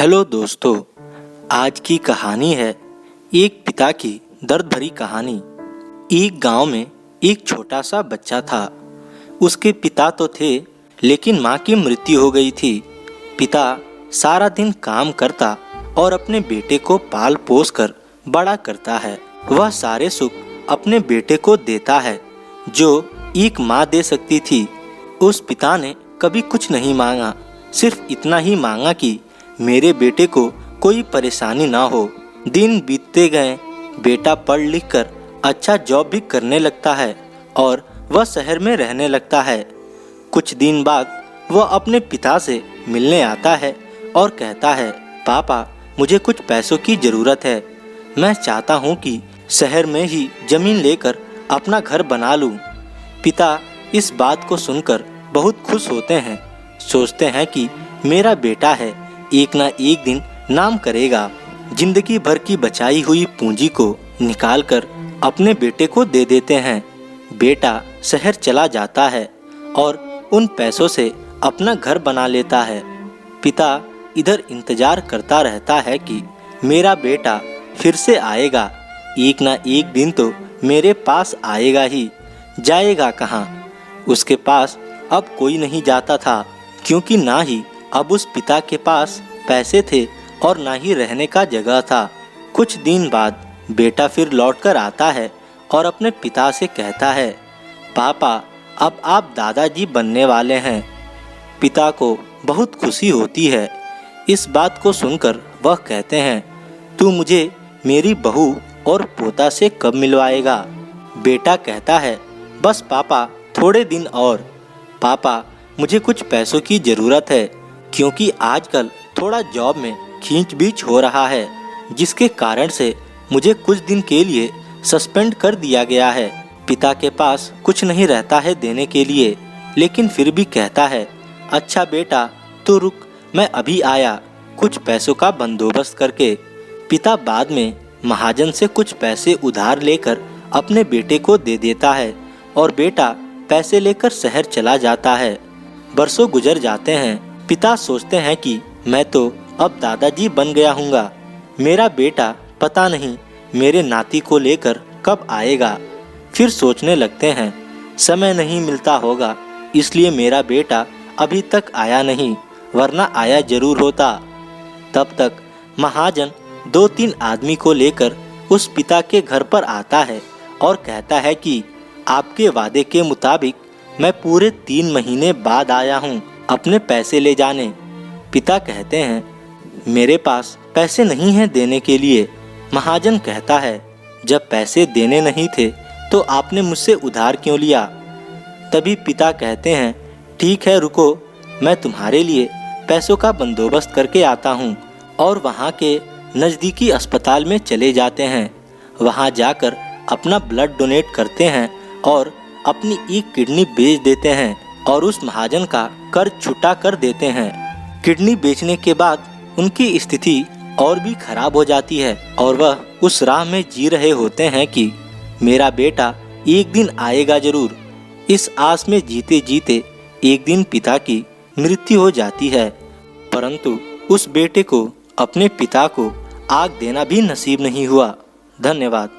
Hello दोस्तों, आज की कहानी है एक पिता की दर्द भरी कहानी। एक गांव में एक छोटा सा बच्चा था। उसके पिता तो थे, लेकिन माँ की मृत्यु हो गई थी। पिता सारा दिन काम करता और अपने बेटे को पाल पोस कर बड़ा करता है। वह सारे सुख अपने बेटे को देता है जो एक माँ दे सकती थी। उस पिता ने कभी कुछ नहीं मांगा, सिर्फ इतना ही मांगा कि मेरे बेटे को कोई परेशानी ना हो। दिन बीतते गए, बेटा पढ़ लिख कर अच्छा जॉब भी करने लगता है और वह शहर में रहने लगता है। कुछ दिन बाद वह अपने पिता से मिलने आता है और कहता है, पापा मुझे कुछ पैसों की ज़रूरत है। मैं चाहता हूँ कि शहर में ही ज़मीन लेकर अपना घर बना लूँ। पिता इस बात को सुनकर बहुत खुश होते हैं। सोचते हैं कि मेरा बेटा है, एक ना एक दिन नाम करेगा। जिंदगी भर की बचाई हुई पूंजी को निकालकर अपने बेटे को दे देते हैं। बेटा शहर चला जाता है और उन पैसों से अपना घर बना लेता है। पिता इधर इंतजार करता रहता है कि मेरा बेटा फिर से आएगा, एक ना एक दिन तो मेरे पास आएगा ही। जाएगा कहाँ? उसके पास अब कोई नहीं जाता था, क्योंकि ना ही अब उस पिता के पास पैसे थे और ना ही रहने का जगह था। कुछ दिन बाद बेटा फिर लौटकर आता है और अपने पिता से कहता है, पापा अब आप दादाजी बनने वाले हैं। पिता को बहुत खुशी होती है। इस बात को सुनकर वह कहते हैं, तू मुझे मेरी बहू और पोता से कब मिलवाएगा? बेटा कहता है, बस पापा थोड़े दिन और। पापा मुझे कुछ पैसों की ज़रूरत है, क्योंकि आजकल थोड़ा जॉब में खींच-बीच हो रहा है, जिसके कारण से मुझे कुछ दिन के लिए सस्पेंड कर दिया गया है। पिता के पास कुछ नहीं रहता है देने के लिए, लेकिन फिर भी कहता है, अच्छा बेटा तो रुक, मैं अभी आया कुछ पैसों का बंदोबस्त करके। पिता बाद में महाजन से कुछ पैसे उधार लेकर अपने बेटे को दे देता है और बेटा पैसे लेकर शहर चला जाता है। बरसों गुजर जाते हैं। पिता सोचते हैं कि मैं तो अब दादाजी बन गया हूँगा। मेरा बेटा पता नहीं मेरे नाती को लेकर कब आएगा। फिर सोचने लगते हैं, समय नहीं मिलता होगा, इसलिए मेरा बेटा अभी तक आया नहीं, वरना आया जरूर होता। तब तक महाजन 2-3 आदमी को लेकर उस पिता के घर पर आता है और कहता है कि आपके वादे के मुताबिक मैं पूरे 3 महीने बाद आया हूँ अपने पैसे ले जाने। पिता कहते हैं, मेरे पास पैसे नहीं हैं देने के लिए। महाजन कहता है, जब पैसे देने नहीं थे तो आपने मुझसे उधार क्यों लिया? तभी पिता कहते हैं, ठीक है रुको, मैं तुम्हारे लिए पैसों का बंदोबस्त करके आता हूँ। और वहाँ के नज़दीकी अस्पताल में चले जाते हैं। वहाँ जाकर अपना ब्लड डोनेट करते हैं और अपनी एक किडनी बेच देते हैं और उस महाजन का कर्ज छुटा कर देते हैं। किडनी बेचने के बाद उनकी स्थिति और भी खराब हो जाती है और वह उस राह में जी रहे होते हैं कि मेरा बेटा एक दिन आएगा जरूर। इस आस में जीते जीते एक दिन पिता की मृत्यु हो जाती है, परंतु उस बेटे को अपने पिता को आग देना भी नसीब नहीं हुआ। धन्यवाद।